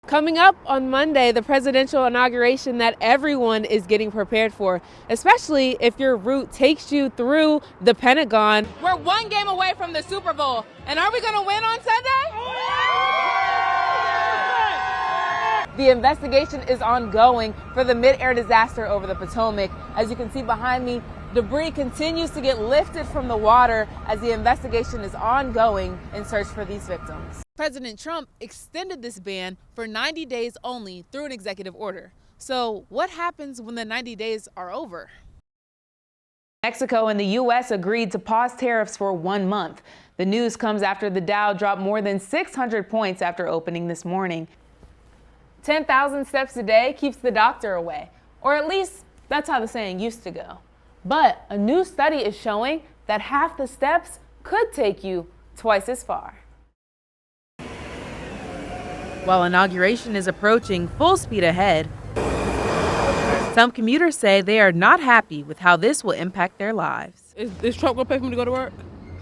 Coming up on Monday, the presidential inauguration that everyone is getting prepared for, especially if your route takes you through the Pentagon. We're one game away from the Super Bowl, and are we going to win on Sunday? The investigation is ongoing for the mid-air disaster over the Potomac. As you can see behind me, debris continues to get lifted from the water as the investigation is ongoing in search for these victims. President Trump extended this ban for 90 days only through an executive order. So what happens when the 90 days are over? Mexico and the U.S. agreed to pause tariffs for 1 month. The news comes after the Dow dropped more than 600 points after opening this morning. 10,000 steps a day keeps the doctor away, or at least that's how the saying used to go. But a new study is showing that half the steps could take you twice as far. While inauguration is approaching full speed ahead, some commuters say they are not happy with how this will impact their lives. Is Trump gonna pay for me to go to work?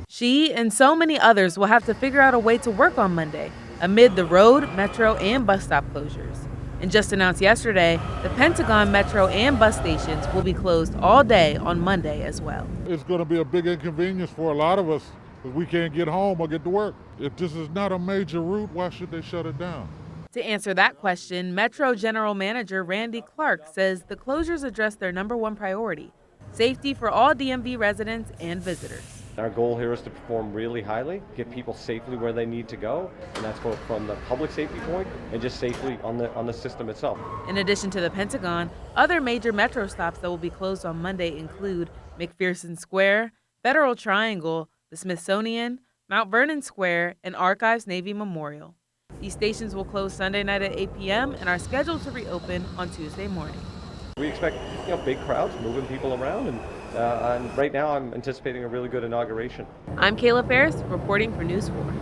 She and so many others will have to figure out a way to work on Monday amid the road, metro, and bus stop closures. And just announced yesterday, the Pentagon metro and bus stations will be closed all day on Monday as well. It's going to be a big inconvenience for a lot of us because we can't get home or get to work. If this is not a major route, why should they shut it down? To answer that question, Metro General Manager Randy Clark says the closures address their #1 priority: safety for all DMV residents and visitors. Our goal here is to perform really highly, get people safely where they need to go, and that's both from the public safety point and just safely on the system itself. In addition to the Pentagon, other major metro stops that will be closed on Monday include McPherson Square, Federal Triangle, the Smithsonian, Mount Vernon Square, and Archives Navy Memorial. These stations will close Sunday night at 8 p.m. and are scheduled to reopen on Tuesday morning. We expect big crowds, moving people around, and right now I'm anticipating a really good inauguration. I'm Kayla Farris, reporting for News 4.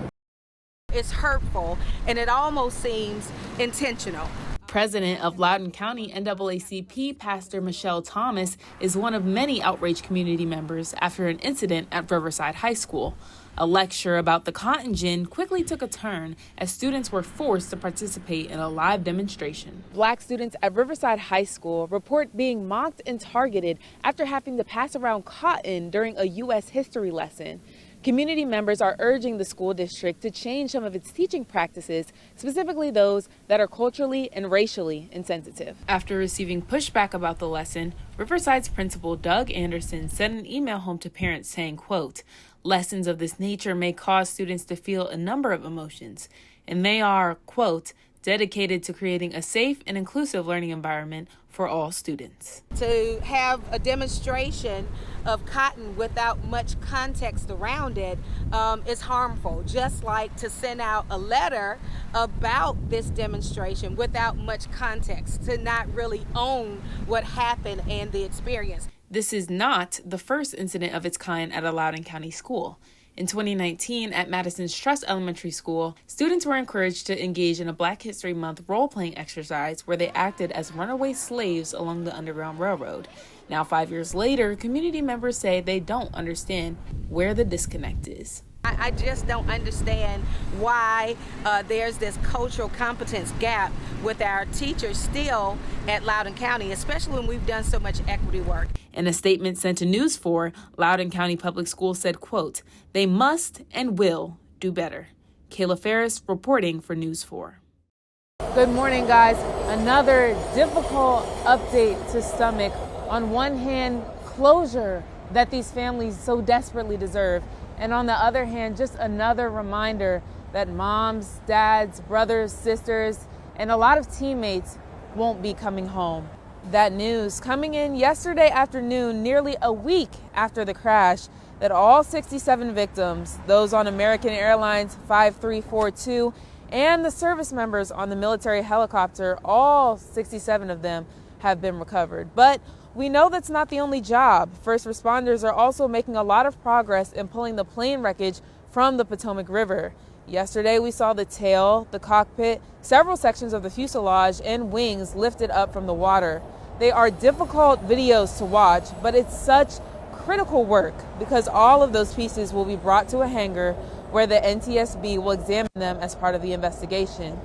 It's hurtful, and it almost seems intentional. President of Loudoun County NAACP Pastor Michelle Thomas is one of many outraged community members after an incident at Riverside High School. A lecture about the cotton gin quickly took a turn as students were forced to participate in a live demonstration. Black students at Riverside High School report being mocked and targeted after having to pass around cotton during a U.S. history lesson. Community members are urging the school district to change some of its teaching practices, specifically those that are culturally and racially insensitive. After receiving pushback about the lesson, Riverside's principal Doug Anderson sent an email home to parents saying, quote, "Lessons of this nature may cause students to feel a number of emotions, and they are, quote, dedicated to creating a safe and inclusive learning environment for all students." To have a demonstration of cotton without much context around it is harmful, just like to send out a letter about this demonstration without much context, to not really own what happened and the experience. This is not the first incident of its kind at a Loudoun County school. In 2019, at Madison's Trust Elementary School, students were encouraged to engage in a Black History Month role-playing exercise where they acted as runaway slaves along the Underground Railroad. Now, 5 years later, community members say they don't understand where the disconnect is. I just don't understand why there's this cultural competence gap with our teachers still at Loudoun County, especially when we've done so much equity work. In a statement sent to News 4, Loudoun County Public Schools said, quote, "They must and will do better." Kayla Farris reporting for News 4. Good morning, guys. Another difficult update to stomach. On one hand, closure that these families so desperately deserve. And on the other hand, just another reminder that moms, dads, brothers, sisters, and a lot of teammates won't be coming home. That news coming in yesterday afternoon, nearly a week after the crash, that all 67 victims, those on American Airlines 5342, and the service members on the military helicopter, all 67 of them have been recovered. But we know that's not the only job. First responders are also making a lot of progress in pulling the plane wreckage from the Potomac River. Yesterday, we saw the tail, the cockpit, several sections of the fuselage, and wings lifted up from the water. They are difficult videos to watch, but it's such critical work because all of those pieces will be brought to a hangar where the NTSB will examine them as part of the investigation.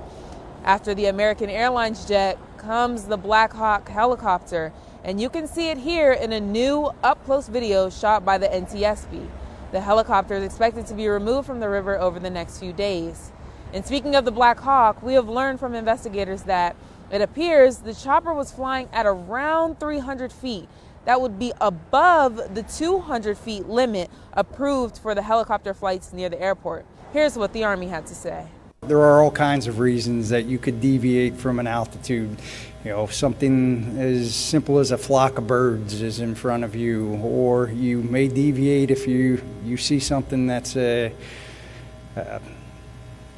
After the American Airlines jet comes the Black Hawk helicopter, and you can see it here in a new up-close video shot by the NTSB. The helicopter is expected to be removed from the river over the next few days. And speaking of the Black Hawk, we have learned from investigators that it appears the chopper was flying at around 300 feet. That would be above the 200 feet limit approved for the helicopter flights near the airport. Here's what the Army had to say. There are all kinds of reasons that you could deviate from an altitude. You know, something as simple as a flock of birds is in front of you, or you may deviate if you see something that's an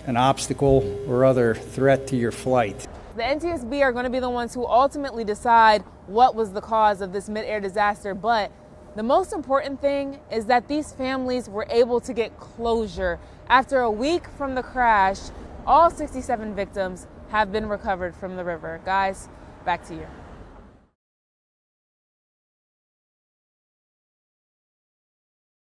obstacle or other threat to your flight. The NTSB are going to be the ones who ultimately decide what was the cause of this mid-air disaster, but the most important thing is that these families were able to get closure. After a week from the crash, all 67 victims have been recovered from the river. Guys, back to you.